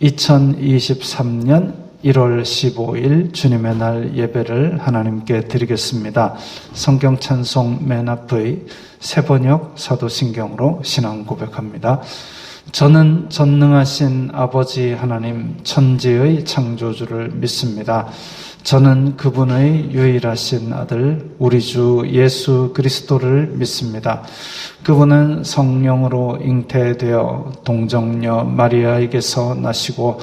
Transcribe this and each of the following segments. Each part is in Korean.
2023년 1월 15일 주님의 날 예배를 하나님께 드리겠습니다. 성경 찬송 맨 앞의 새번역 사도신경으로 신앙 고백합니다. 저는 전능하신 아버지 하나님 천지의 창조주를 믿습니다. 저는 그분의 유일하신 아들 우리 주 예수 그리스도를 믿습니다. 그분은 성령으로 잉태되어 동정녀 마리아에게서 나시고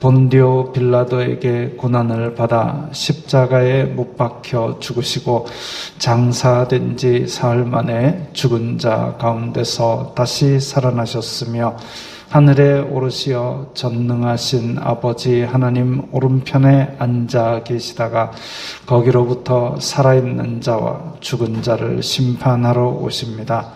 본디오 빌라도에게 고난을 받아 십자가에 못 박혀 죽으시고 장사된 지 사흘 만에 죽은 자 가운데서 다시 살아나셨으며 하늘에 오르시어 전능하신 아버지 하나님 오른편에 앉아 계시다가 거기로부터 살아있는 자와 죽은 자를 심판하러 오십니다.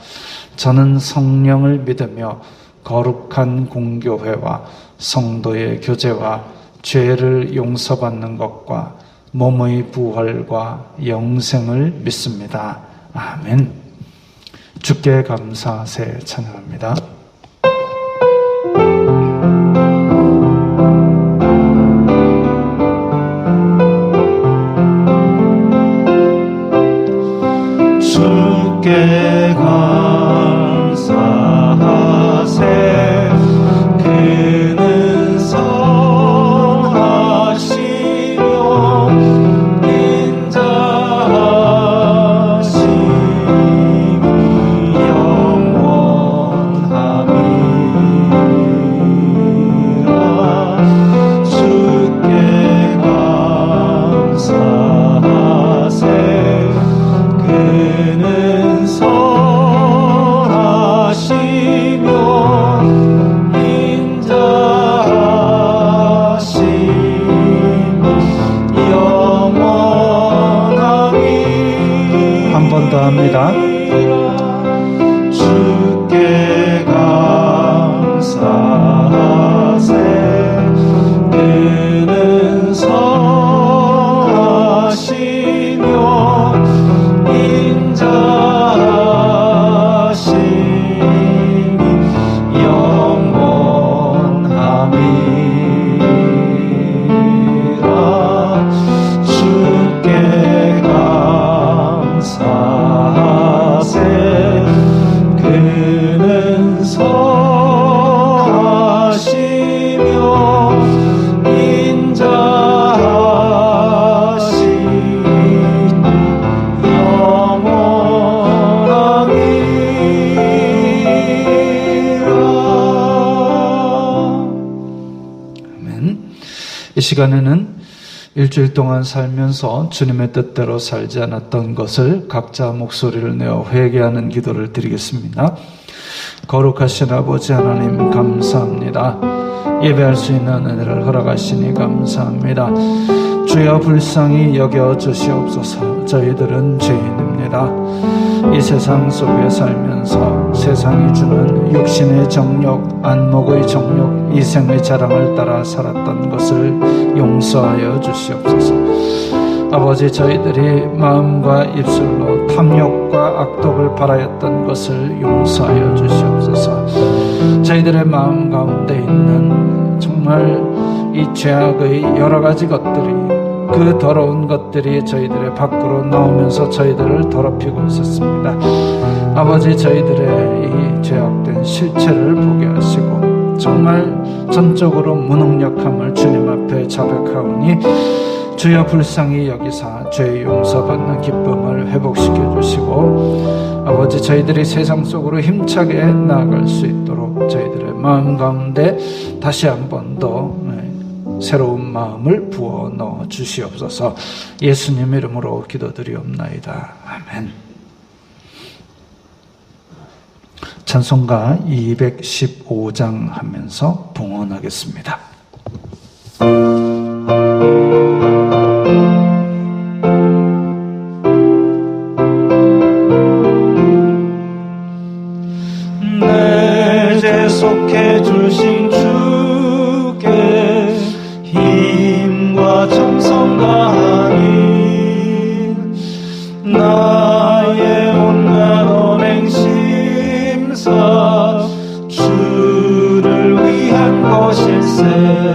저는 성령을 믿으며 거룩한 공교회와 성도의 교제와 죄를 용서받는 것과 몸의 부활과 영생을 믿습니다. 아멘. 주께 감사세 찬양합니다. 주께 감사하세 그는 선하시며 인자하심이 영원함이라. 주께 감사하세 그는 선하시며 인자하심이 영원함이. 한 번 더 합니다. 주께 감사하세 그는 선하시며 인자하심이 영원함이라. 주께 감사하세 그는 선하시며 인자하심이 이 시간에는 일주일 동안 살면서 주님의 뜻대로 살지 않았던 것을 각자 목소리를 내어 회개하는 기도를 드리겠습니다. 거룩하신 아버지 하나님 감사합니다. 예배할 수 있는 은혜를 허락하시니 감사합니다. 주여 불쌍히 여겨주시옵소서. 저희들은 죄인입니다. 이 세상 속에 살면서 세상이 주는 육신의 정욕, 안목의 정욕, 이생의 자랑을 따라 살았던 것을 용서하여 주시옵소서. 아버지, 저희들이 마음과 입술로 탐욕과 악독을 바라였던 것을 용서하여 주시옵소서. 저희들의 마음 가운데 있는 정말 이 죄악의 여러 가지 것들이, 그 더러운 것들이 저희들의 밖으로 나오면서 저희들을 더럽히고 있었습니다. 아버지, 저희들의 이 죄악된 실체를 보게 하시고 정말 전적으로 무능력함을 주님 앞에 자백하오니 주여 불쌍히 여기사 죄 용서받는 기쁨을 회복시켜 주시고, 아버지, 저희들이 세상 속으로 힘차게 나아갈 수 있도록 저희들의 마음 가운데 다시 한 번 더 새로운 마음을 부어 넣어 주시옵소서. 예수님 이름으로 기도드리옵나이다. 아멘. 찬송가 215장 하면서 봉헌하겠습니다. 내 죄 속해 주신 주께 힘과 정성 다하니 나의 온갖 언행심사 주를 위한 것일세.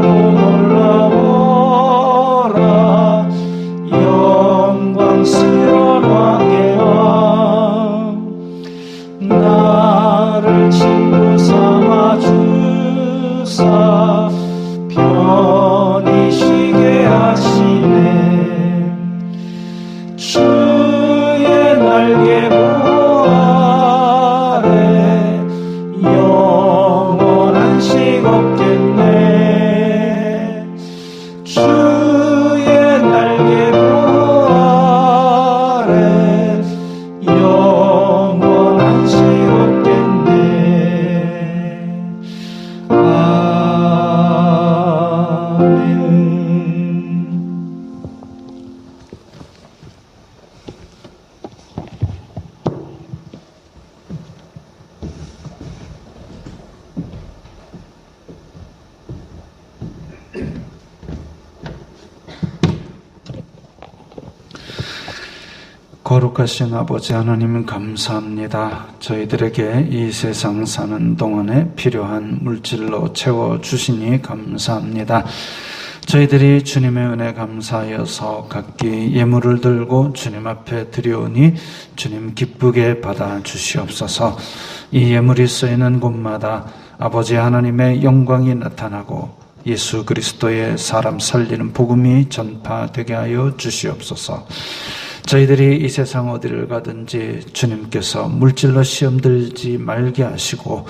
놀라워라. 영광스러운 왕의 왕, 나를 친구 삼아 주사 편히 쉬게 하시네. 주의 날개 보호 아래 영원한 식 없겠네. 주의 날개 보호 아래 영원한 식 없겠네. 아멘. 거룩하신 아버지 하나님, 감사합니다. 저희들에게 이 세상 사는 동안에 필요한 물질로 채워주시니 감사합니다. 저희들이 주님의 은혜 감사하여서 각기 예물을 들고 주님 앞에 드려오니 주님 기쁘게 받아주시옵소서. 이 예물이 쓰이는 곳마다 아버지 하나님의 영광이 나타나고 예수 그리스도의 사람 살리는 복음이 전파되게 하여 주시옵소서. 저희들이 이 세상 어디를 가든지 주님께서 물질로 시험 들지 말게 하시고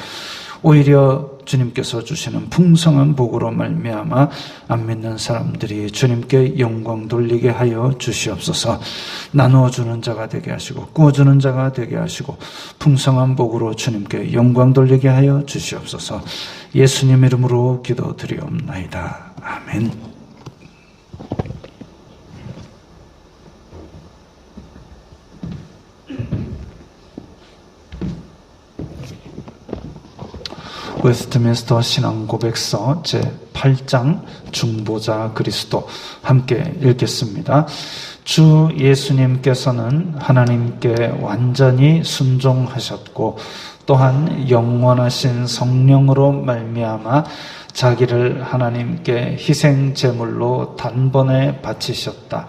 오히려 주님께서 주시는 풍성한 복으로 말미암아 안 믿는 사람들이 주님께 영광 돌리게 하여 주시옵소서. 나누어 주는 자가 되게 하시고 꾸어주는 자가 되게 하시고 풍성한 복으로 주님께 영광 돌리게 하여 주시옵소서. 예수님 이름으로 기도드리옵나이다. 아멘. 웨스트민스터 신앙고백서 제8장 중보자 그리스도 함께 읽겠습니다. 주 예수님께서는 하나님께 완전히 순종하셨고 또한 영원하신 성령으로 말미암아 자기를 하나님께 희생 제물로 단번에 바치셨다.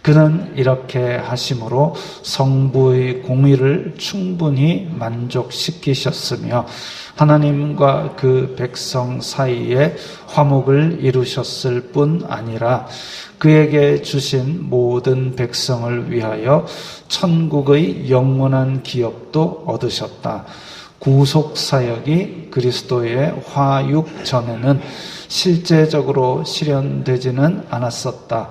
그는 이렇게 하심으로 성부의 공의를 충분히 만족시키셨으며 하나님과 그 백성 사이에 화목을 이루셨을 뿐 아니라 그에게 주신 모든 백성을 위하여 천국의 영원한 기업도 얻으셨다. 구속 사역이 그리스도의 화육 전에는 실제적으로 실현되지는 않았었다.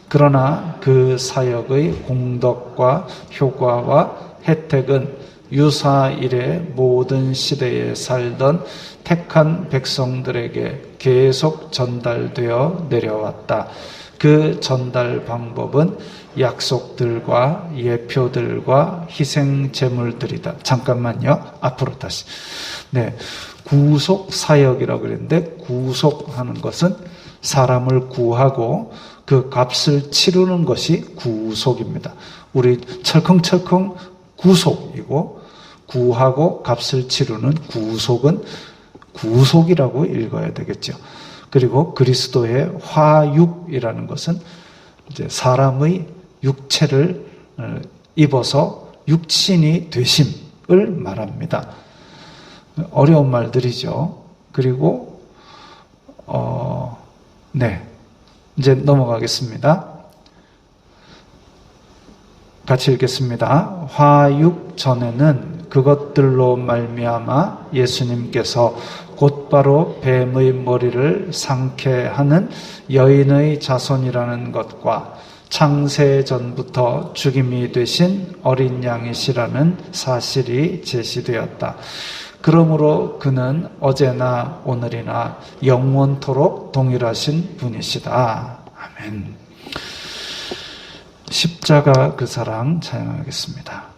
그러나 그 사역의 공덕과 효과와 혜택은 유사일의 모든 시대에 살던 택한 백성들에게 계속 전달되어 내려왔다. 그 전달 방법은 약속들과 예표들과 희생 제물들이다. 잠깐만요. 앞으로 다시. 네, 구속 사역이라고 그랬는데 구속하는 것은 사람을 구하고 그 값을 치르는 것이 구속입니다. 우리 철컹철컹 구속이고 구하고 값을 치르는 구속은 구속이라고 읽어야 되겠죠. 그리고 그리스도의 화육이라는 것은 이제 사람의 육체를 입어서 육신이 되심을 말합니다. 어려운 말들이죠. 그리고 네, 이제 넘어가겠습니다. 같이 읽겠습니다. 화육 전에는 그것들로 말미암아 예수님께서 곧바로 뱀의 머리를 상케하는 여인의 자손이라는 것과 창세 전부터 죽임이 되신 어린 양이시라는 사실이 제시되었다. 그러므로 그는 어제나 오늘이나 영원토록 동일하신 분이시다. 아멘. 십자가 그 사랑 찬양하겠습니다.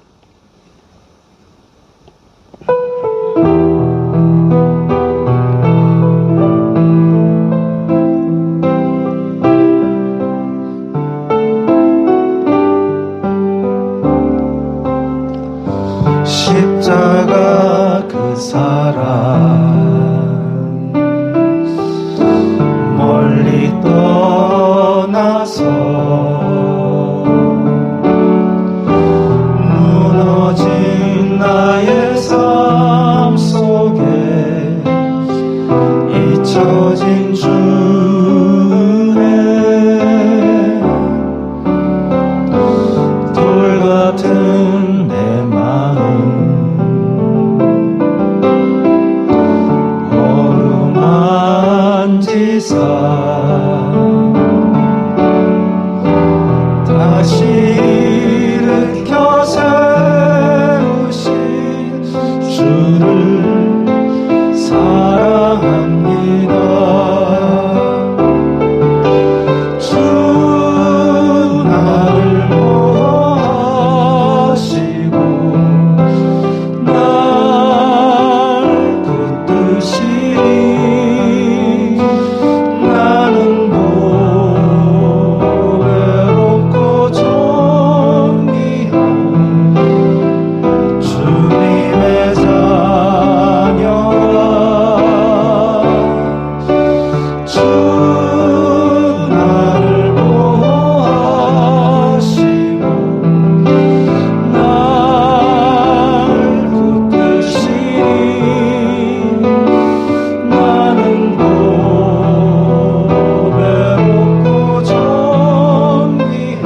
십자가 그 사랑 떠나서 무너진 나의 삶 속에 잊혀진 주네 돌 같은 내 마음 어루만지사 다시 일으켜 세우신 주를 사랑합니다. 주 나를 보호하시고 날 붙드시니 나는 보배롭고 존귀한 주님의 자녀라. 주 나를 보호하시고 날 붙드시니 나는 보배롭고 존귀한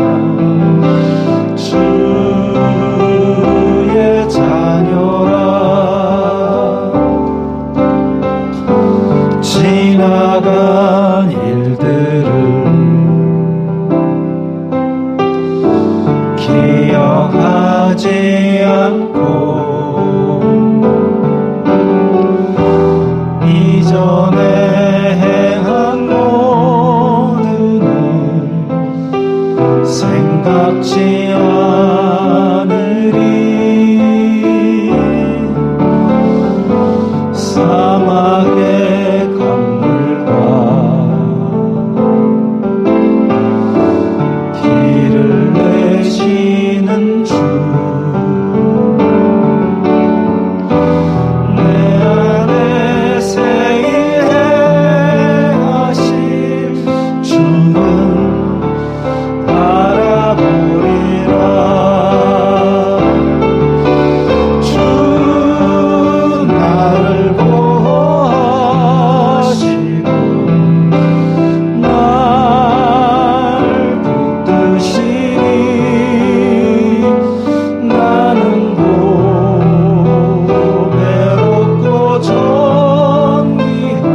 주의 자녀라. 지나간 일들을 기억하지 않고 이전에 행한 모든 일 생각지 않으리. 사막의 강물과 길을 내시는 주 내 안에 새 일 행하실 주는 바라보리라. 주 나를 보호하시고 날 붙드시니 나는 보배롭고 존귀한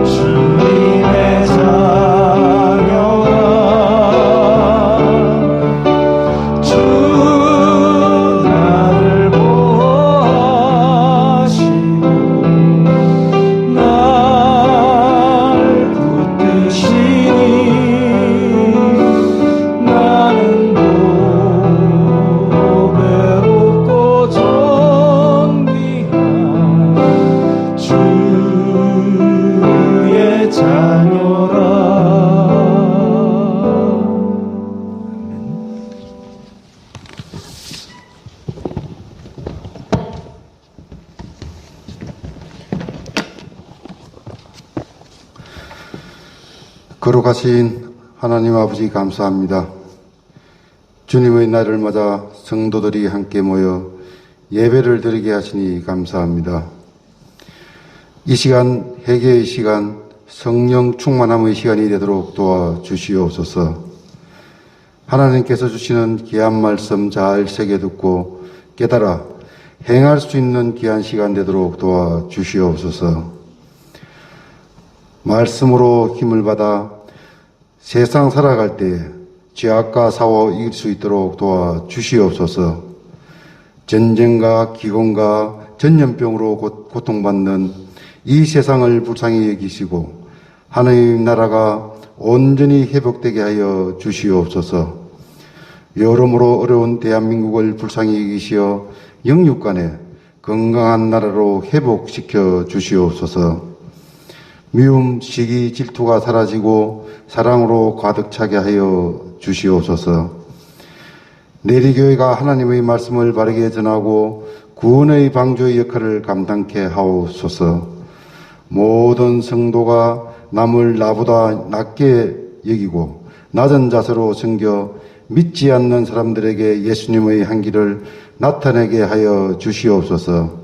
주님의 자녀라. 주 나를 보호하시고 날 붙드시니 나는 보배롭고 존귀한 주의 자녀라. 거룩하신 하나님 아버지 감사합니다. 주님의 날을 맞아 성도들이 함께 모여 예배를 드리게 하시니 감사합니다. 이 시간, 회개의 시간, 성령 충만함의 시간이 되도록 도와주시옵소서. 하나님께서 주시는 귀한 말씀 잘 새겨 듣고 깨달아 행할 수 있는 귀한 시간 되도록 도와주시옵소서. 말씀으로 힘을 받아 세상 살아갈 때 죄악과 싸워 이길 수 있도록 도와주시옵소서. 전쟁과 기근과 전염병으로 고통받는 이 세상을 불쌍히 여기시고 하나님 나라가 온전히 회복되게 하여 주시옵소서. 여러모로 어려운 대한민국을 불쌍히 여기시어 영육간에 건강한 나라로 회복시켜 주시옵소서. 미움, 시기, 질투가 사라지고 사랑으로 가득 차게 하여 주시옵소서. 내리교회가 하나님의 말씀을 바르게 전하고 구원의 방주의 역할을 감당케 하옵소서. 모든 성도가 남을 나보다 낮게 여기고 낮은 자세로 섬겨 믿지 않는 사람들에게 예수님의 향기를 나타내게 하여 주시옵소서.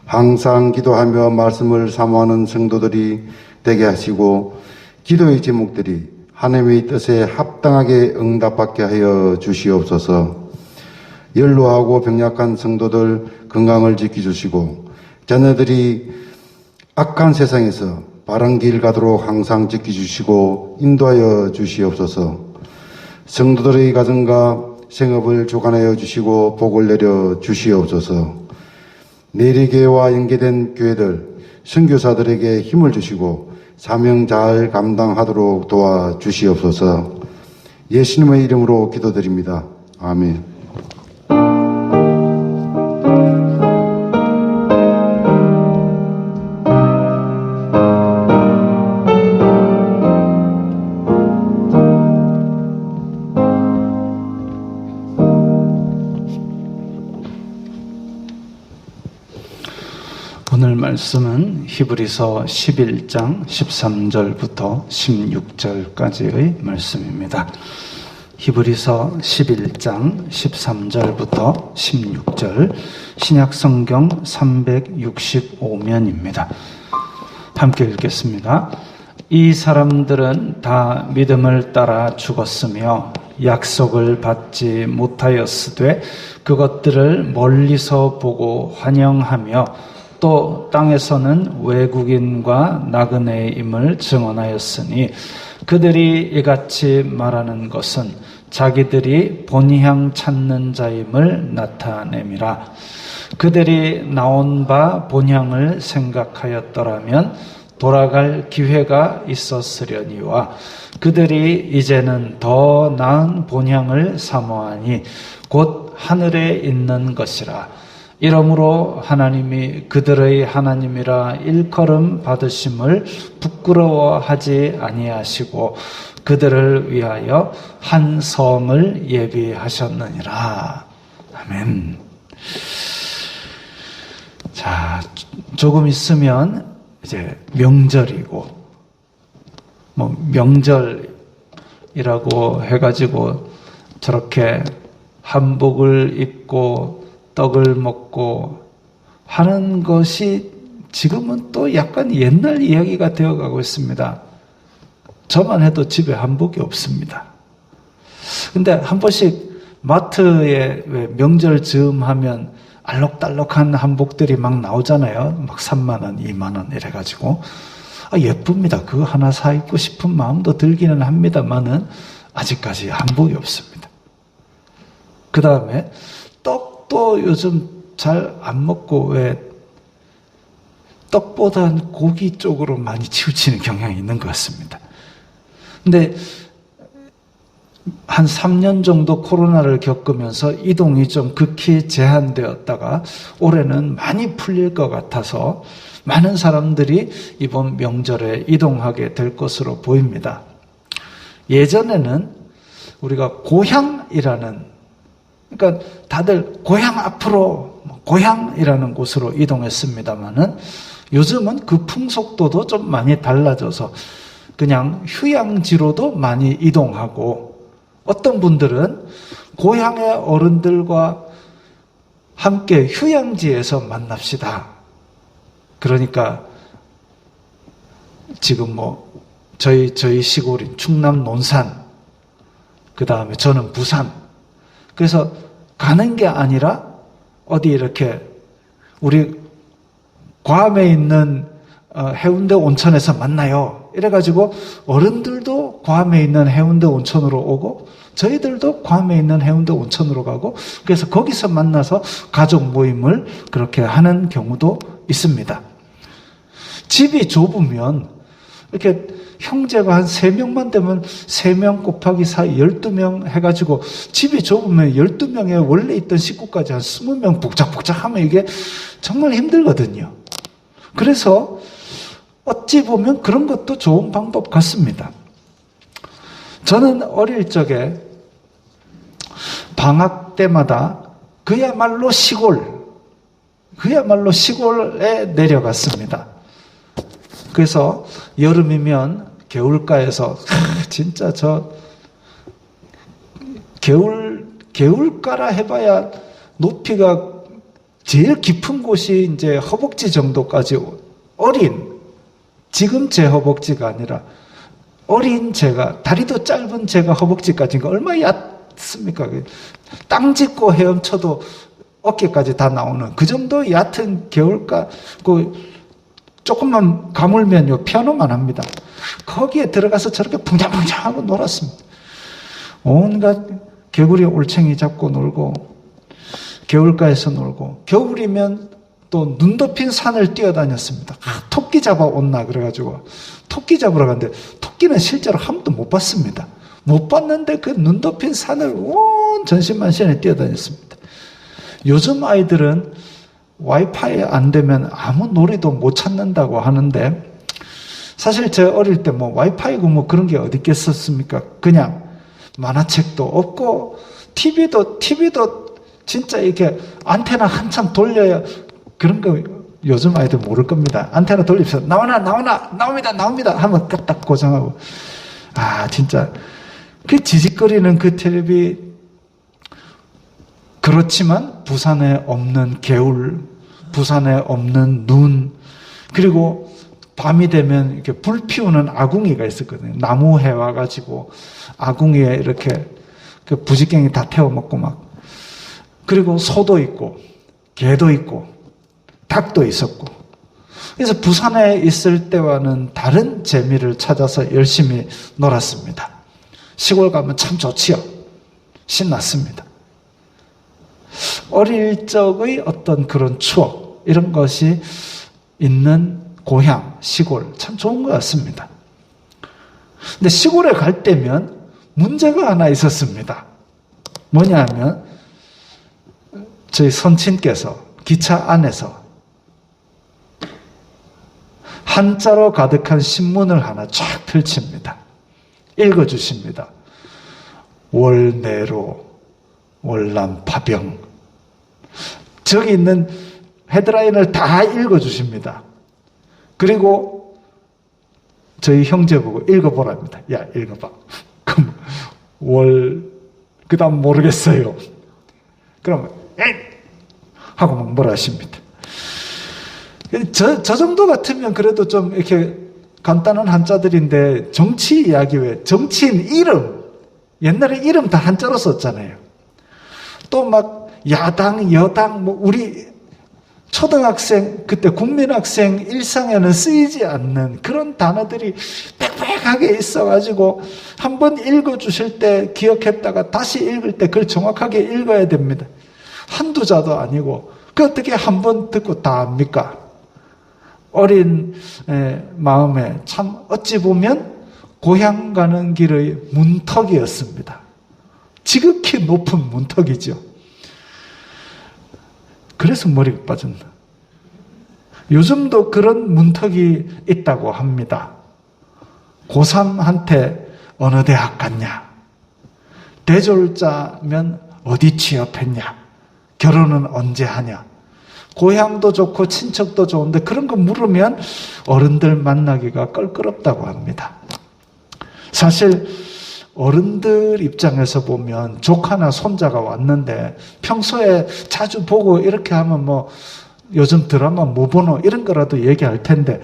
항상 기도하며 말씀을 사모하는 성도들이 되게 하시고 기도의 제목들이 하나님의 뜻에 합당하게 응답받게 하여 주시옵소서. 연로하고 병약한 성도들 건강을 지켜주시고 자녀들이 악한 세상에서 바른 길 가도록 항상 지켜주시고 인도하여 주시옵소서. 성도들의 가정과 생업을 주관하여 주시고 복을 내려 주시옵소서. 내리교회와 연계된 교회들, 선교사들에게 힘을 주시고 사명 잘 감당하도록 도와주시옵소서. 예수님의 이름으로 기도드립니다. 아멘. 오늘 말씀은 히브리서 11장 13절부터 16절까지의 말씀입니다. 히브리서 11장 13절부터 16절 신약성경 365면입니다. 함께 읽겠습니다. 이 사람들은 다 믿음을 따라 죽었으며 약속을 받지 못하였으되 그것들을 멀리서 보고 환영하며 또 땅에서는 외국인과 나그네임을 증언하였으니 그들이 이같이 말하는 것은 자기들이 본향 찾는 자임을 나타냄이라. 그들이 나온 바 본향을 생각하였더라면 돌아갈 기회가 있었으려니와 그들이 이제는 더 나은 본향을 사모하니 곧 하늘에 있는 것이라. 이러므로 하나님이 그들의 하나님이라 일컬음 받으심을 부끄러워하지 아니하시고 그들을 위하여 한 성을 예비하셨느니라. 아멘. 자, 조금 있으면 이제 명절이고, 명절이라고 해가지고 저렇게 한복을 입고 떡을 먹고 하는 것이 지금은 또 약간 옛날 이야기가 되어가고 있습니다. 저만 해도 집에 한복이 없습니다. 근데 한 번씩 마트에 왜 명절 즈음 하면 알록달록한 한복들이 막 나오잖아요. 막 3만 원, 2만 원 이래가지고. 예쁩니다. 그거 하나 사 입고 싶은 마음도 들기는 합니다만은 아직까지 한복이 없습니다. 그 다음에 떡도 요즘 잘 안 먹고 왜 떡보다는 고기 쪽으로 많이 치우치는 경향이 있는 것 같습니다. 근데 한 3년 정도 코로나를 겪으면서 이동이 좀 극히 제한되었다가 올해는 많이 풀릴 것 같아서 많은 사람들이 이번 명절에 이동하게 될 것으로 보입니다. 예전에는 우리가 고향이라는, 그러니까 다들 고향 앞으로 고향이라는 곳으로 이동했습니다만은 요즘은 그 풍속도도 좀 많이 달라져서 그냥 휴양지로도 많이 이동하고, 어떤 분들은 고향의 어른들과 함께 휴양지에서 만납시다. 그러니까 지금 저희 시골인 충남 논산, 그 다음에 저는 부산. 그래서 가는 게 아니라 어디 이렇게 우리 괌에 있는 해운대 온천에서 만나요. 이래가지고 어른들도 괌에 있는 해운대 온천으로 오고 저희들도 괌에 있는 해운대 온천으로 가고, 그래서 거기서 만나서 가족 모임을 그렇게 하는 경우도 있습니다. 집이 좁으면 이렇게 형제가 한 3명만 되면 3명 곱하기 4, 12명 해가지고 집이 좁으면 12명에 원래 있던 식구까지 한 20명 복작복작 하면 이게 정말 힘들거든요. 그래서 어찌 보면 그런 것도 좋은 방법 같습니다. 저는 어릴 적에 방학 때마다 그야말로 시골에 내려갔습니다. 그래서 여름이면 개울가에서 진짜 개울가라 해봐야 높이가 제일 깊은 곳이 이제 허벅지 정도까지 지금 제 허벅지가 아니라 어린 제가, 다리도 짧은 제가 허벅지까지가 얼마나 얕습니까? 땅 짚고 헤엄쳐도 어깨까지 다 나오는 그 정도 얕은 개울가, 조금만 가물면요, 피아노만 합니다. 거기에 들어가서 저렇게 붕장붕장하고 놀았습니다. 온갖 개구리 올챙이 잡고 놀고, 개울가에서 놀고, 겨울이면 또 눈 덮인 산을 뛰어다녔습니다. 토끼 잡아온나 그래가지고 토끼 잡으러 갔는데 토끼는 실제로 한 번도 못 봤습니다. 못 봤는데 그 눈 덮인 산을 온 전신만신에 뛰어다녔습니다. 요즘 아이들은 와이파이 안 되면 아무 놀이도 못 찾는다고 하는데, 사실 제 어릴 때 와이파이고 그런 게 어디 있겠었습니까? 그냥 만화책도 없고 TV도 진짜 이렇게 안테나 한참 돌려야, 그런 거 요즘 아이들 모를 겁니다. 안테나 돌리면서 나옵니다 하면 딱 고정하고, 진짜 그 지직거리는 그 텔레비. 그렇지만 부산에 없는 개울, 부산에 없는 눈, 그리고 밤이 되면 이렇게 불 피우는 아궁이가 있었거든요. 나무해 와가지고 아궁이에 이렇게 그 부지깽이 다 태워 먹고 그리고 소도 있고 개도 있고 닭도 있었고, 그래서 부산에 있을 때와는 다른 재미를 찾아서 열심히 놀았습니다. 시골 가면 참 좋지요. 신났습니다. 어릴 적의 어떤 그런 추억, 이런 것이 있는 고향, 시골, 참 좋은 것 같습니다. 근데 시골에 갈 때면 문제가 하나 있었습니다. 뭐냐 하면, 저희 선친께서 기차 안에서 한자로 가득한 신문을 하나 쫙 펼칩니다. 읽어주십니다. 월내로 월남 파병. 저기 있는 헤드라인을 다 읽어주십니다. 그리고 저희 형제 보고 읽어보랍니다. 야, 읽어봐. 그럼 그 다음 모르겠어요. 그러면 에이! 하고 뭐라 하십니다. 저 정도 같으면 그래도 좀 이렇게 간단한 한자들인데, 정치 이야기 외에 정치인 이름, 옛날에 이름 다 한자로 썼잖아요. 또 야당, 여당, 우리 초등학생, 그때 국민학생 일상에는 쓰이지 않는 그런 단어들이 빽빽하게 있어가지고 한번 읽어주실 때 기억했다가 다시 읽을 때 그걸 정확하게 읽어야 됩니다. 한두 자도 아니고, 그 어떻게 한 번 듣고 다 압니까? 어린 마음에 참 어찌 보면 고향 가는 길의 문턱이었습니다. 지극히 높은 문턱이죠. 그래서 머리가 빠졌나. 요즘도 그런 문턱이 있다고 합니다. 고3한테 어느 대학 갔냐? 대졸자면 어디 취업했냐? 결혼은 언제 하냐? 고향도 좋고 친척도 좋은데 그런 거 물으면 어른들 만나기가 껄끄럽다고 합니다. 사실 어른들 입장에서 보면 조카나 손자가 왔는데 평소에 자주 보고 이렇게 하면 요즘 드라마 뭐 보노 이런 거라도 얘기할 텐데,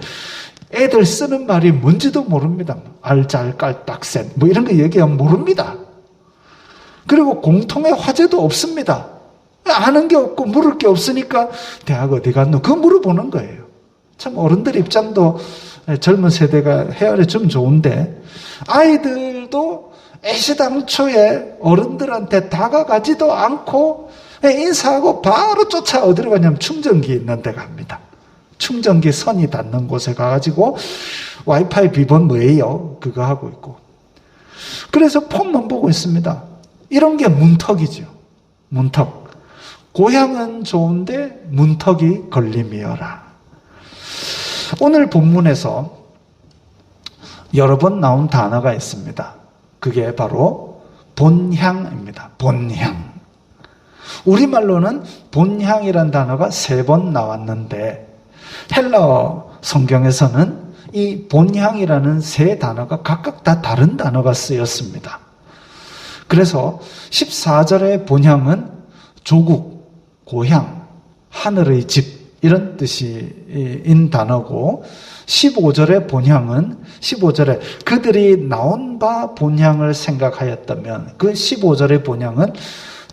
애들 쓰는 말이 뭔지도 모릅니다. 알잘깔딱센 이런 거 얘기하면 모릅니다. 그리고 공통의 화제도 없습니다. 아는 게 없고 물을 게 없으니까 대학 어디 갔노? 그거 물어보는 거예요. 참 어른들 입장도 젊은 세대가 헤아려 주면 좋은데, 아이들도 애시당초에 어른들한테 다가가지도 않고 인사하고 바로 쫓아 어디로 가냐면 충전기 있는 데 갑니다. 충전기 선이 닿는 곳에 가가지고 와이파이 비번 뭐예요? 그거 하고 있고. 그래서 폰만 보고 있습니다. 이런 게 문턱이죠. 문턱. 고향은 좋은데 문턱이 걸림이여라. 오늘 본문에서 여러 번 나온 단어가 있습니다. 그게 바로 본향입니다. 본향. 우리말로는 본향이란 단어가 3번 나왔는데 헬라어 성경에서는 이 본향이라는 세 단어가 각각 다 다른 단어가 쓰였습니다. 그래서 14절의 본향은 조국, 고향, 하늘의 집 이런 뜻인 단어고 15절의 본향은 15절에 그들이 나온 바 본향을 생각하였다면 그 15절의 본향은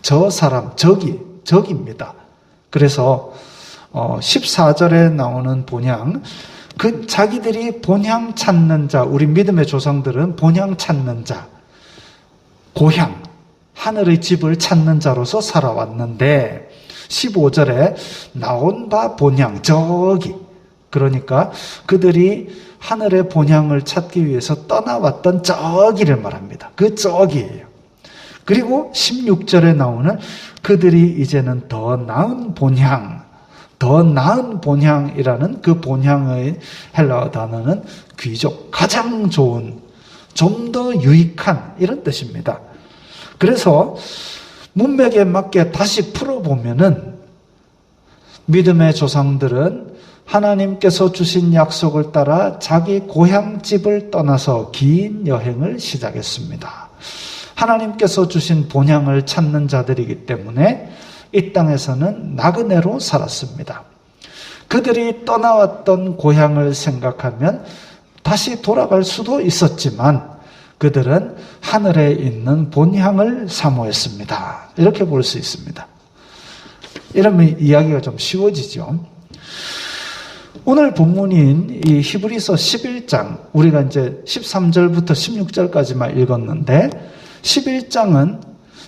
저 사람, 적입니다. 그래서 14절에 나오는 본향, 그 자기들이 본향 찾는 자, 우리 믿음의 조상들은 본향 찾는 자, 고향, 하늘의 집을 찾는 자로서 살아왔는데 15절에 나온 바 본향, 저기, 그러니까 그들이 하늘의 본향을 찾기 위해서 떠나왔던 저기를 말합니다. 그 저기예요. 그리고 16절에 나오는 그들이 이제는 더 나은 본향, 더 나은 본향이라는 그 본향의 헬라어 단어는 귀족, 가장 좋은, 좀 더 유익한 이런 뜻입니다. 그래서 문맥에 맞게 다시 풀어보면은 믿음의 조상들은 하나님께서 주신 약속을 따라 자기 고향집을 떠나서 긴 여행을 시작했습니다. 하나님께서 주신 본향을 찾는 자들이기 때문에 이 땅에서는 나그네로 살았습니다. 그들이 떠나왔던 고향을 생각하면 다시 돌아갈 수도 있었지만 그들은 하늘에 있는 본향을 사모했습니다. 이렇게 볼 수 있습니다. 이러면 이야기가 좀 쉬워지죠. 오늘 본문인 이 히브리서 11장, 우리가 이제 13절부터 16절까지만 읽었는데 11장은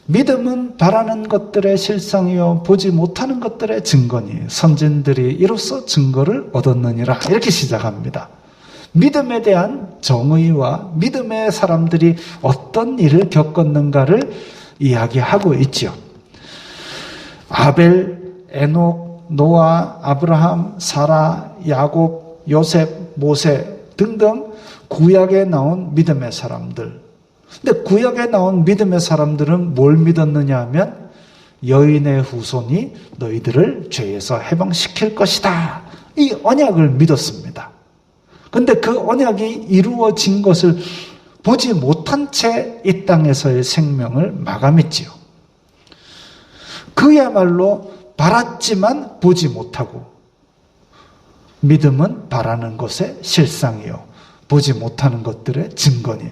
믿음은 바라는 것들의 실상이요 보지 못하는 것들의 증거니 선진들이 이로써 증거를 얻었느니라 이렇게 시작합니다. 믿음에 대한 정의와 믿음의 사람들이 어떤 일을 겪었는가를 이야기하고 있죠. 아벨, 에녹, 노아, 아브라함, 사라, 야곱, 요셉, 모세 등등 구약에 나온 믿음의 사람들. 근데 구약에 나온 믿음의 사람들은 뭘 믿었느냐 하면 여인의 후손이 너희들을 죄에서 해방시킬 것이다. 이 언약을 믿었습니다. 근데 그 언약이 이루어진 것을 보지 못한 채 이 땅에서의 생명을 마감했지요. 그야말로 바랐지만 보지 못하고 믿음은 바라는 것의 실상이요 보지 못하는 것들의 증거니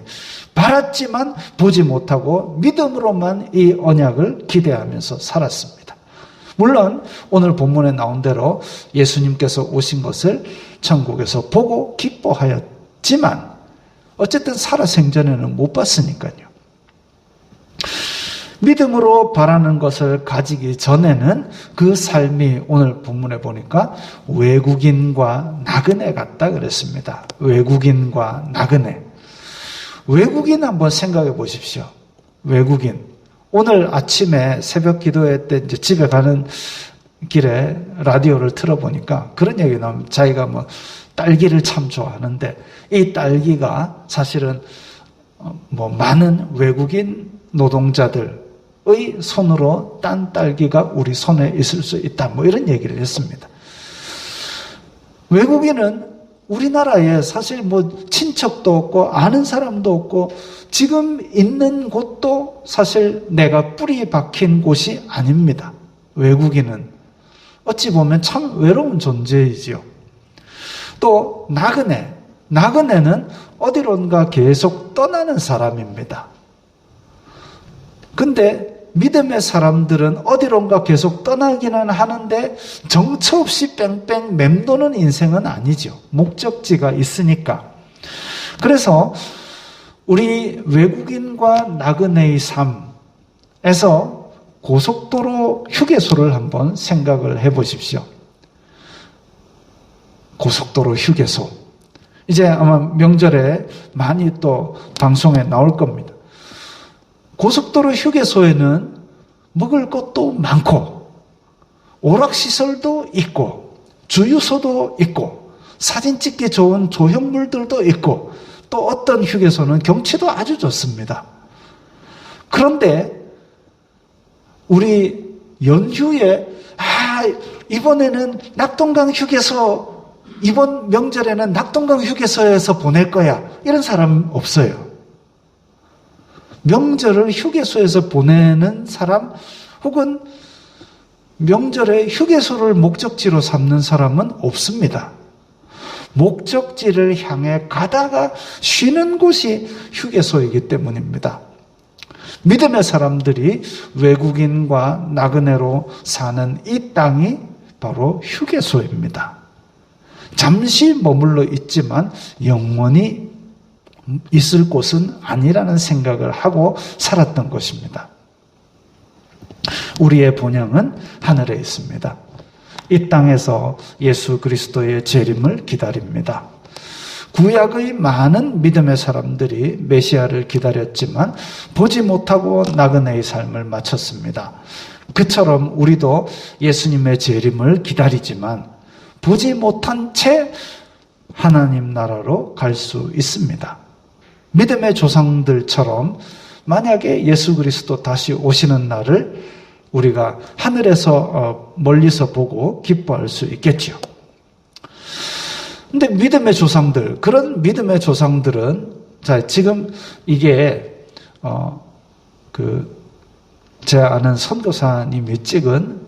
바랐지만 보지 못하고 믿음으로만 이 언약을 기대하면서 살았습니다. 물론 오늘 본문에 나온 대로 예수님께서 오신 것을 천국에서 보고 기뻐하였지만 어쨌든 살아생전에는 못 봤으니까요. 믿음으로 바라는 것을 가지기 전에는 그 삶이 오늘 본문에 보니까 외국인과 나그네 같다 그랬습니다. 외국인과 나그네. 외국인 한번 생각해 보십시오. 외국인. 오늘 아침에 새벽 기도회 때 이제 집에 가는 길에 라디오를 틀어보니까 그런 얘기 나옵니다. 자기가 뭐 딸기를 참 좋아하는데 이 딸기가 사실은 뭐 많은 외국인 노동자들의 손으로 딴 딸기가 우리 손에 있을 수 있다. 뭐 이런 얘기를 했습니다. 외국인은 우리나라에 사실 뭐 친척도 없고 아는 사람도 없고 지금 있는 곳도 사실 내가 뿌리 박힌 곳이 아닙니다. 외국인은 어찌 보면 참 외로운 존재이지요. 또 나그네. 나그네는 어디론가 계속 떠나는 사람입니다. 근데 믿음의 사람들은 어디론가 계속 떠나기는 하는데 정처 없이 뺑뺑 맴도는 인생은 아니죠. 목적지가 있으니까. 그래서 우리 외국인과 나그네의 삶에서 고속도로 휴게소를 한번 생각을 해보십시오. 고속도로 휴게소. 이제 아마 명절에 많이 또 방송에 나올 겁니다. 고속도로 휴게소에는 먹을 것도 많고 오락시설도 있고 주유소도 있고 사진 찍기 좋은 조형물들도 있고 또 어떤 휴게소는 경치도 아주 좋습니다. 그런데 우리 연휴에 이번에는 낙동강 휴게소 이번 명절에는 낙동강 휴게소에서 보낼 거야. 이런 사람 없어요. 명절을 휴게소에서 보내는 사람 혹은 명절에 휴게소를 목적지로 삼는 사람은 없습니다. 목적지를 향해 가다가 쉬는 곳이 휴게소이기 때문입니다. 믿음의 사람들이 외국인과 나그네로 사는 이 땅이 바로 휴게소입니다. 잠시 머물러 있지만 영원히 있을 곳은 아니라는 생각을 하고 살았던 것입니다. 우리의 본향은 하늘에 있습니다. 이 땅에서 예수 그리스도의 재림을 기다립니다. 구약의 많은 믿음의 사람들이 메시아를 기다렸지만 보지 못하고 나그네의 삶을 마쳤습니다. 그처럼 우리도 예수님의 재림을 기다리지만 보지 못한 채 하나님 나라로 갈 수 있습니다. 믿음의 조상들처럼 만약에 예수 그리스도 다시 오시는 날을 우리가 하늘에서 멀리서 보고 기뻐할 수 있겠죠. 근데 믿음의 조상들, 그런 믿음의 조상들은, 자, 지금 이게, 제 아는 선교사님이 찍은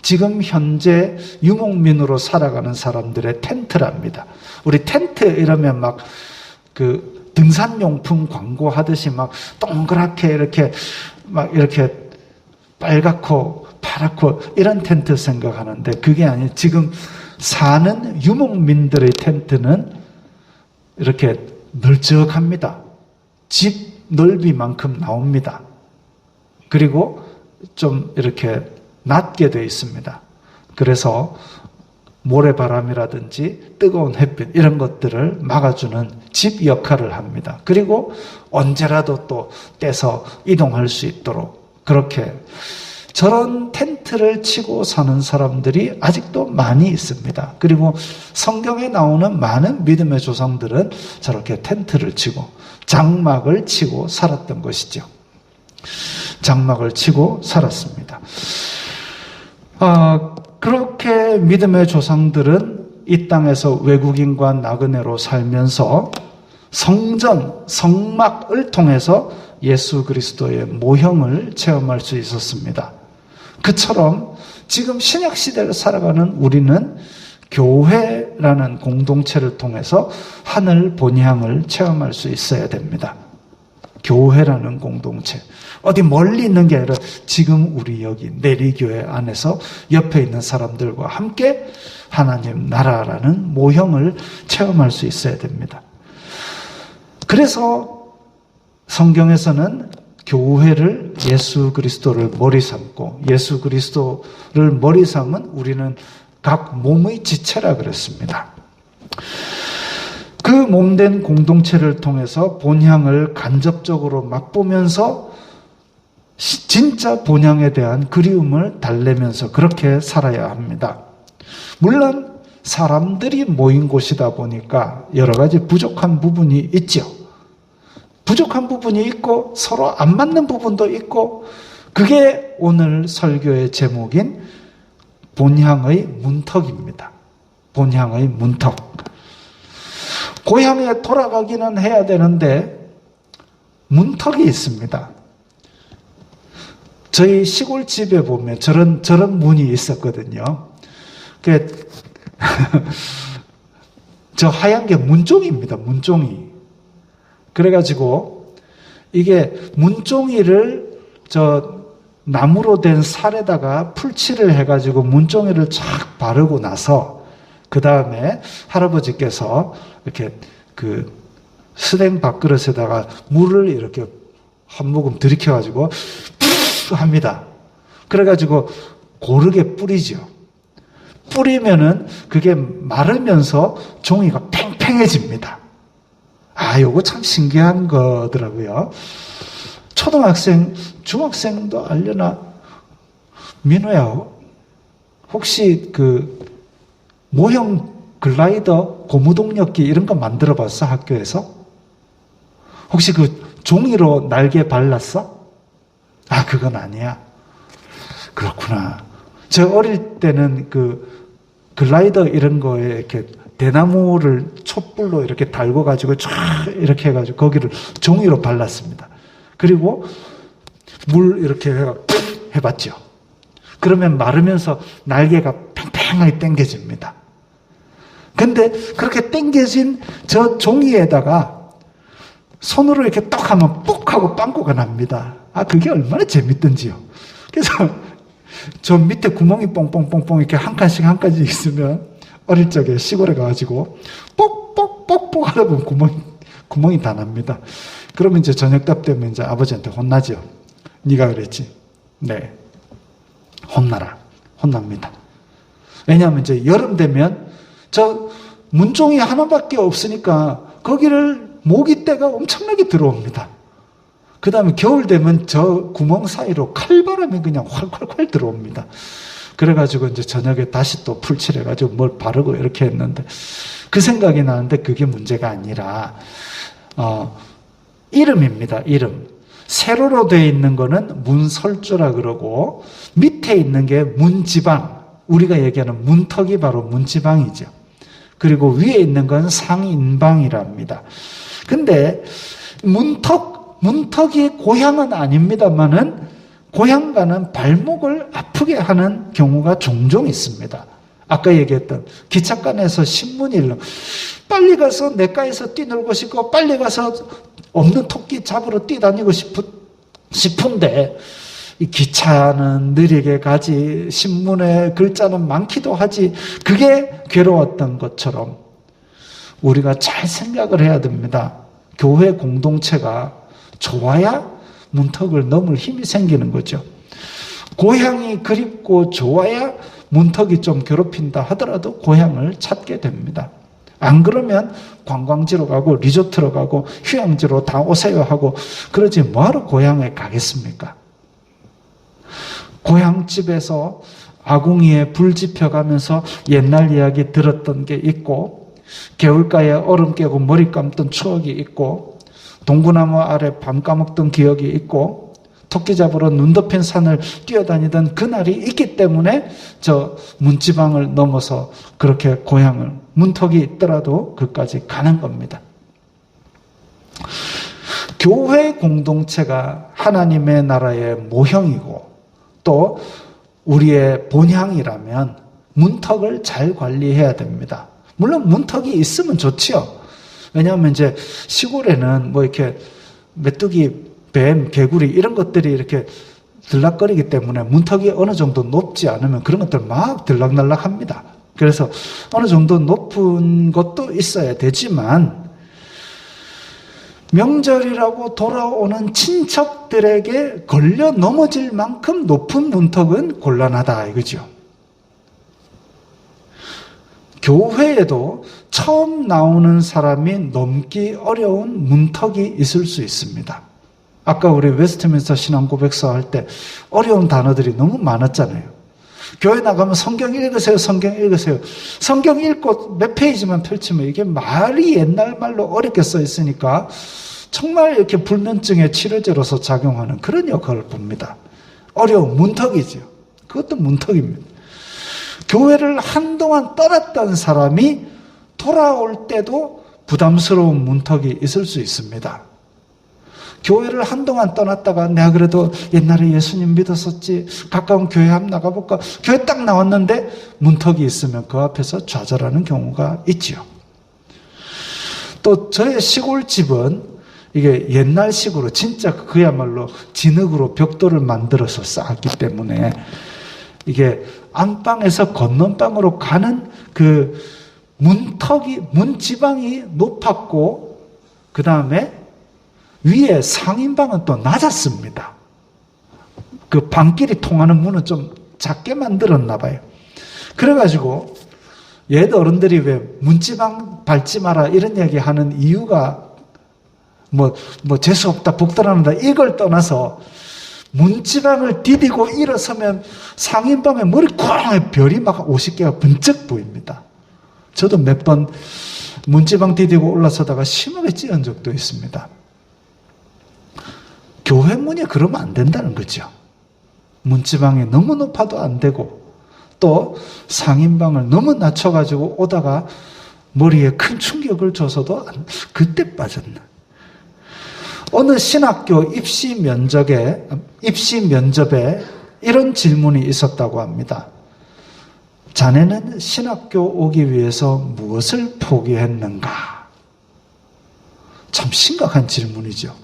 지금 현재 유목민으로 살아가는 사람들의 텐트랍니다. 우리 텐트 이러면 막 등산용품 광고하듯이 막 동그랗게 이렇게 빨갛고 파랗고 이런 텐트 생각하는데 그게 아니에요. 지금 사는 유목민들의 텐트는 이렇게 널쩍합니다. 집 넓이만큼 나옵니다. 그리고 좀 이렇게 낮게 되어 있습니다. 그래서 모래바람이라든지 뜨거운 햇빛 이런 것들을 막아주는 집 역할을 합니다. 그리고 언제라도 또 떼서 이동할 수 있도록 그렇게 저런 텐트를 치고 사는 사람들이 아직도 많이 있습니다. 그리고 성경에 나오는 많은 믿음의 조상들은 저렇게 텐트를 치고 장막을 치고 살았던 것이죠. 장막을 치고 살았습니다. 그렇게 믿음의 조상들은 이 땅에서 외국인과 나그네로 살면서 성전, 성막을 통해서 예수 그리스도의 모형을 체험할 수 있었습니다. 그처럼 지금 신약시대를 살아가는 우리는 교회라는 공동체를 통해서 하늘 본향을 체험할 수 있어야 됩니다. 교회라는 공동체. 어디 멀리 있는 게 아니라 지금 우리 여기 내리교회 안에서 옆에 있는 사람들과 함께 하나님 나라라는 모형을 체험할 수 있어야 됩니다. 그래서 성경에서는 교회를 예수 그리스도를 머리 삼고 예수 그리스도를 머리 삼은 우리는 각 몸의 지체라 그랬습니다. 그 몸된 공동체를 통해서 본향을 간접적으로 맛보면서 진짜 본향에 대한 그리움을 달래면서 그렇게 살아야 합니다. 물론 사람들이 모인 곳이다 보니까 여러 가지 부족한 부분이 있죠. 부족한 부분이 있고 서로 안 맞는 부분도 있고 그게 오늘 설교의 제목인 본향의 문턱입니다. 본향의 문턱. 고향에 돌아가기는 해야 되는데 문턱이 있습니다. 저희 시골집에 보면 저런 문이 있었거든요. 저 하얀 게 문종입니다. 문종이. 그래가지고 이게 문종이를 저 나무로 된 살에다가 풀칠을 해가지고 문종이를 쫙 바르고 나서 그 다음에 할아버지께서 이렇게 그 스댕 밥그릇에다가 물을 이렇게 한 모금 들이켜가지고 푸 합니다. 그래가지고 고르게 뿌리죠. 뿌리면은 그게 마르면서 종이가 팽팽해집니다. 요거 참 신기한 거더라고요. 초등학생, 중학생도 알려나? 민호야, 혹시 모형 글라이더, 고무동력기 이런 거 만들어 봤어? 학교에서? 혹시 종이로 날개 발랐어? 그건 아니야. 그렇구나. 저 어릴 때는 글라이더 이런 거에 이렇게 대나무를 촛불로 이렇게 달궈가지고 쫙 이렇게 해가지고 거기를 종이로 발랐습니다. 그리고 물 이렇게 해봤죠. 그러면 마르면서 날개가 팽팽하게 당겨집니다. 근데 그렇게 당겨진 저 종이에다가 손으로 이렇게 떡 하면 뽁 하고 빵꾸가 납니다. 아, 그게 얼마나 재밌던지요. 그래서 저 밑에 구멍이 뽕뽕뽕뽕 이렇게 한 칸씩 한 칸씩 있으면 어릴 적에 시골에 가가지고 뽁뽁뽁뽁 하다 보면 구멍이 다 납니다. 그러면 이제 저녁답 되면 이제 아버지한테 혼나죠. 네가 그랬지. 네. 혼납니다. 왜냐하면 이제 여름 되면 저 문종이 하나밖에 없으니까 거기를 모기떼가 엄청나게 들어옵니다. 그 다음에 겨울 되면 저 구멍 사이로 칼바람이 그냥 활활활 들어옵니다. 그래가지고 이제 저녁에 다시 또 풀칠해가지고 뭘 바르고 이렇게 했는데 그 생각이 나는데 그게 문제가 아니라 이름입니다. 이름. 세로로 되어 있는 거는 문설주라 그러고 밑에 있는 게 문지방, 우리가 얘기하는 문턱이 바로 문지방이죠. 그리고 위에 있는 건 상인방이랍니다. 근데 문턱이 고향은 아닙니다만은 고향과는 발목을 아프게 하는 경우가 종종 있습니다. 아까 얘기했던 기찻간에서 신문 읽는 빨리 가서 냇가에서 뛰놀고 싶고 빨리 가서 없는 토끼 잡으러 뛰다니고 싶은데 이 기차는 느리게 가지 신문에 글자는 많기도 하지 그게 괴로웠던 것처럼 우리가 잘 생각을 해야 됩니다. 교회 공동체가 좋아야 문턱을 넘을 힘이 생기는 거죠. 고향이 그립고 좋아야 문턱이 좀 괴롭힌다 하더라도 고향을 찾게 됩니다. 안 그러면 관광지로 가고 리조트로 가고 휴양지로 다 오세요 하고 그러지 뭐하러 고향에 가겠습니까? 고향집에서 아궁이에 불 지펴가면서 옛날 이야기 들었던 게 있고 개울가에 얼음 깨고 머리 감던 추억이 있고 동구나무 아래 밤 까먹던 기억이 있고 토끼 잡으러 눈 덮인 산을 뛰어다니던 그날이 있기 때문에 저 문지방을 넘어서 그렇게 고향을 문턱이 있더라도 그까지 가는 겁니다. 교회 공동체가 하나님의 나라의 모형이고 또 우리의 본향이라면 문턱을 잘 관리해야 됩니다. 물론 문턱이 있으면 좋지요. 왜냐하면 이제 시골에는 뭐 이렇게 메뚜기, 뱀, 개구리 이런 것들이 이렇게 들락거리기 때문에 문턱이 어느 정도 높지 않으면 그런 것들 막 들락날락 합니다. 그래서 어느 정도 높은 것도 있어야 되지만 명절이라고 돌아오는 친척들에게 걸려 넘어질 만큼 높은 문턱은 곤란하다 이거죠. 교회에도 처음 나오는 사람이 넘기 어려운 문턱이 있을 수 있습니다. 아까 우리 웨스트민스터 신앙고백서 할 때 어려운 단어들이 너무 많았잖아요. 교회 나가면 성경 읽으세요, 성경 읽으세요. 성경 읽고 몇 페이지만 펼치면 이게 말이 옛날 말로 어렵게 써 있으니까 정말 이렇게 불면증의 치료제로서 작용하는 그런 역할을 봅니다. 어려운 문턱이죠. 그것도 문턱입니다. 교회를 한동안 떠났던 사람이 돌아올 때도 부담스러운 문턱이 있을 수 있습니다. 교회를 한동안 떠났다가 내가 그래도 옛날에 예수님 믿었었지 가까운 교회 한번 나가볼까 교회 딱 나왔는데 문턱이 있으면 그 앞에서 좌절하는 경우가 있지요. 또 저의 시골집은 이게 옛날식으로 진짜 그야말로 진흙으로 벽돌을 만들어서 쌓았기 때문에 이게 안방에서 건넌방으로 가는 그 문지방이 높았고 그 다음에 위에 상인방은 또 낮았습니다. 그 방끼리 통하는 문은 좀 작게 만들었나 봐요. 그래가지고 옛 어른들이 왜 문지방 밟지 마라 이런 얘기 하는 이유가 뭐 재수없다 복달한다 이걸 떠나서 문지방을 디디고 일어서면 상인방에 머리 꽝에 별이 막 50개가 번쩍 보입니다. 저도 몇 번 문지방 디디고 올라서다가 심하게 찌은 적도 있습니다. 교회 문이 그러면 안 된다는 거죠. 문지방이 너무 높아도 안 되고 또 상인방을 너무 낮춰가지고 오다가 머리에 큰 충격을 줘서도 그때 빠졌나. 어느 신학교 입시 면접에 이런 질문이 있었다고 합니다. 자네는 신학교 오기 위해서 무엇을 포기했는가? 참 심각한 질문이죠.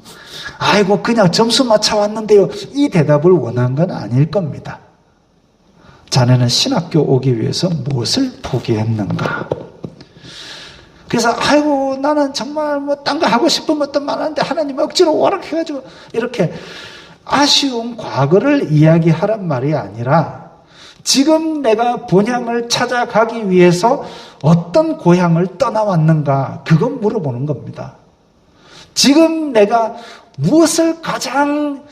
아이고 그냥 점수 맞춰 왔는데요. 이 대답을 원한 건 아닐 겁니다. 자네는 신학교 오기 위해서 무엇을 포기했는가? 그래서 아이고 나는 정말 뭐 딴 거 하고 싶은 것도 많은데 하나님 억지로 오라 해가지고 이렇게 아쉬운 과거를 이야기하란 말이 아니라 지금 내가 본향을 찾아가기 위해서 어떤 고향을 떠나왔는가 그건 물어보는 겁니다. 지금 내가 무엇을 가장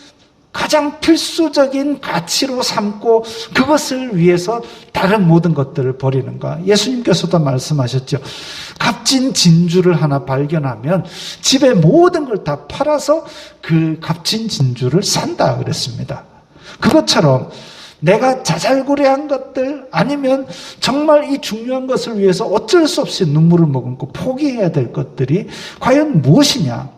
필수적인 가치로 삼고 그것을 위해서 다른 모든 것들을 버리는가. 예수님께서도 말씀하셨죠. 값진 진주를 하나 발견하면 집에 모든 걸 다 팔아서 그 값진 진주를 산다 그랬습니다. 그것처럼 내가 자잘구레한 것들 아니면 정말 이 중요한 것을 위해서 어쩔 수 없이 눈물을 머금고 포기해야 될 것들이 과연 무엇이냐.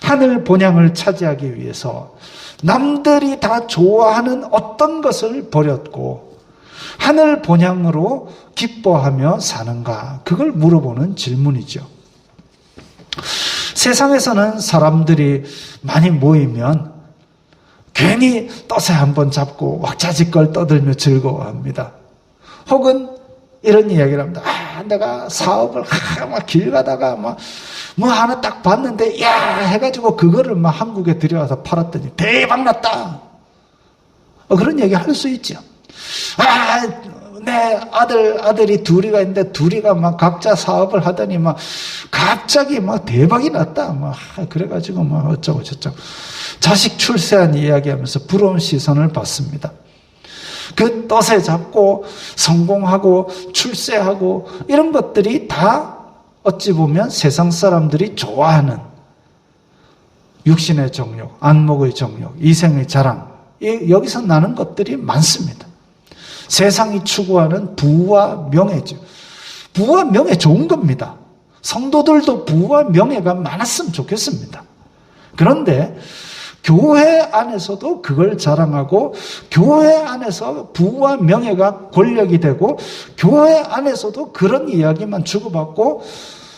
하늘 본향을 차지하기 위해서 남들이 다 좋아하는 어떤 것을 버렸고 하늘 본향으로 기뻐하며 사는가? 그걸 물어보는 질문이죠. 세상에서는 사람들이 많이 모이면 괜히 떠세 한번 잡고 왁자지껄 떠들며 즐거워합니다. 혹은 이런 이야기를 합니다. 내가 사업을 막 길 가다가 뭐 하나 딱 봤는데 야 해가지고 그거를 막 한국에 들여와서 팔았더니 대박 났다. 그런 얘기 할 수 있죠. 내 아들이 둘이가 있는데 둘이가 막 각자 사업을 하더니 막 갑자기 막 대박이 났다. 막 그래가지고 막 어쩌고 저쩌고 자식 출세한 이야기하면서 부러운 시선을 받습니다. 그 덫에 잡고 성공하고 출세하고 이런 것들이 다 어찌 보면 세상 사람들이 좋아하는 육신의 정욕, 안목의 정욕, 이생의 자랑, 여기서 나는 것들이 많습니다. 세상이 추구하는 부와 명예죠. 부와 명예 좋은 겁니다. 성도들도 부와 명예가 많았으면 좋겠습니다. 그런데 교회 안에서도 그걸 자랑하고 교회 안에서 부와 명예가 권력이 되고 교회 안에서도 그런 이야기만 주고받고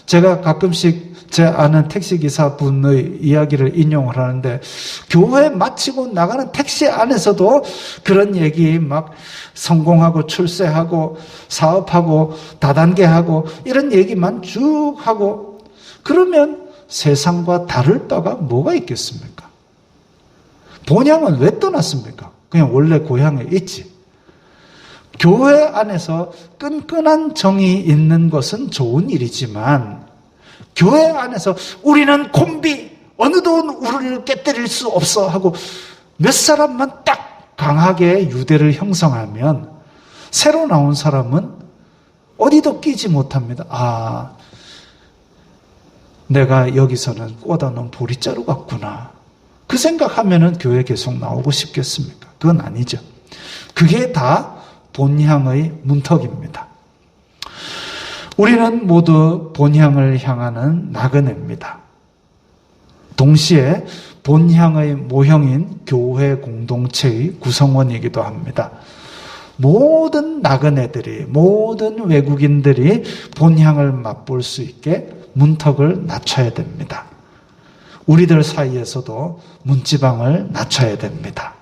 제가 가끔씩 제 아는 택시기사분의 이야기를 인용을 하는데 교회 마치고 나가는 택시 안에서도 그런 얘기 막 성공하고 출세하고 사업하고 다단계하고 이런 얘기만 쭉 하고 그러면 세상과 다를 바가 뭐가 있겠습니까? 본향은 왜 떠났습니까? 그냥 원래 고향에 있지. 교회 안에서 끈끈한 정이 있는 것은 좋은 일이지만 교회 안에서 우리는 콤비 어느도 우리를 깨뜨릴 수 없어 하고 몇 사람만 딱 강하게 유대를 형성하면 새로 나온 사람은 어디도 끼지 못합니다. 내가 여기서는 꽂아놓은 보리자루 같구나. 그 생각하면은 교회 계속 나오고 싶겠습니까? 그건 아니죠. 그게 다 본향의 문턱입니다. 우리는 모두 본향을 향하는 나그네입니다. 동시에 본향의 모형인 교회 공동체의 구성원이기도 합니다. 모든 나그네들이, 모든 외국인들이 본향을 맛볼 수 있게 문턱을 낮춰야 됩니다. 우리들 사이에서도 문지방을 낮춰야 됩니다.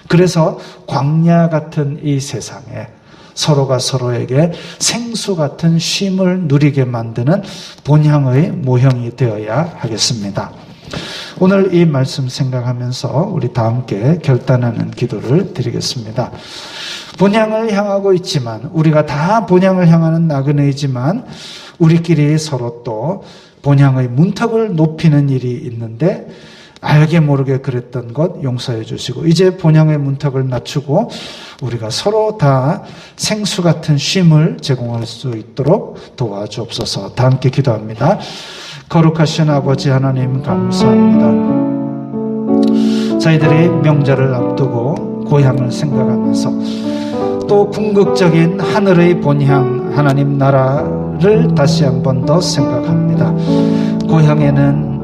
그래서 광야 같은 이 세상에 서로가 서로에게 생수 같은 쉼을 누리게 만드는 본향의 모형이 되어야 하겠습니다. 오늘 이 말씀 생각하면서 우리 다 함께 결단하는 기도를 드리겠습니다. 본향을 향하고 있지만 우리가 다 본향을 향하는 나그네이지만 우리끼리 서로 또 본향의 문턱을 높이는 일이 있는데 알게 모르게 그랬던 것 용서해 주시고 이제 본향의 문턱을 낮추고 우리가 서로 다 생수 같은 쉼을 제공할 수 있도록 도와주옵소서. 다 함께 기도합니다. 거룩하신 아버지 하나님 감사합니다. 저희들이 명절을 앞두고 고향을 생각하면서 또 궁극적인 하늘의 본향 하나님 나라를 다시 한 번 더 생각합니다. 고향에는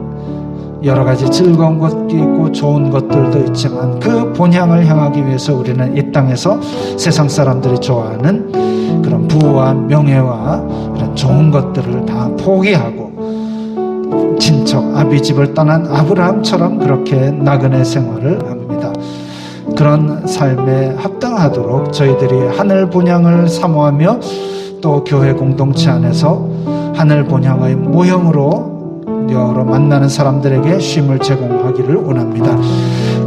여러 가지 즐거운 것도 있고 좋은 것들도 있지만 그 본향을 향하기 위해서 우리는 이 땅에서 세상 사람들이 좋아하는 그런 부와 명예와 그런 좋은 것들을 다 포기하고 친척 아비집을 떠난 아브라함처럼 그렇게 나그네 생활을 합니다. 그런 삶에 합당하도록 저희들이 하늘 본향을 사모하며 또 교회 공동체 안에서 하늘 본향의 모형으로 여러 만나는 사람들에게 쉼을 제공하기를 원합니다.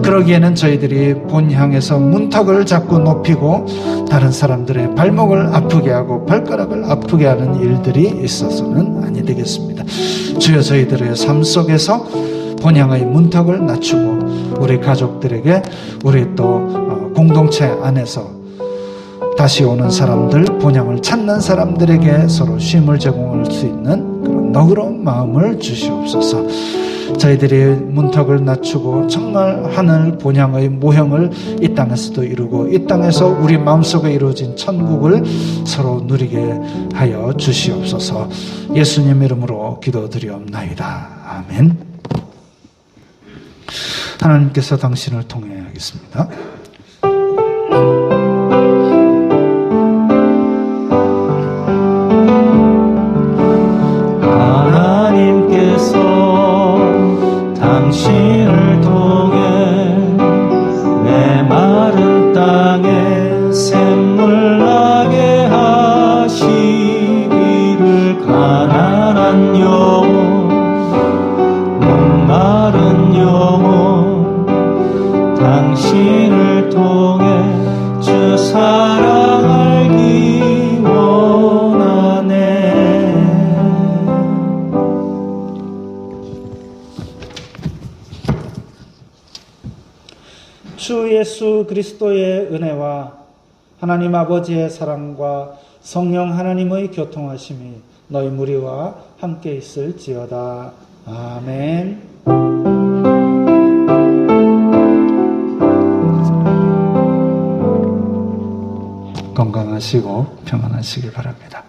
그러기에는 저희들이 본향에서 문턱을 자꾸 높이고 다른 사람들의 발목을 아프게 하고 발가락을 아프게 하는 일들이 있어서는 아니 되겠습니다. 주여 저희들의 삶 속에서 본향의 문턱을 낮추고 우리 가족들에게 우리 또 공동체 안에서 다시 오는 사람들, 본향을 찾는 사람들에게 서로 쉼을 제공할 수 있는 그런 너그러운 마음을 주시옵소서. 저희들이 문턱을 낮추고 정말 하늘 본향의 모형을 이 땅에서도 이루고 이 땅에서 우리 마음속에 이루어진 천국을 서로 누리게 하여 주시옵소서. 예수님 이름으로 기도드리옵나이다. 아멘. 하나님께서 당신을 통해 하겠습니다. 당신을 통해 메마른 땅에 샘물 나게 하시기를 가난한 영혼 목마른 영혼 당신을 통해 주 사랑 알기 원하네. 주 예수 그리스도의 은혜와 하나님 아버지의 사랑과 성령 하나님의 교통하심이 너희 무리와 함께 있을지어다. 아멘. 건강하시고 평안하시길 바랍니다.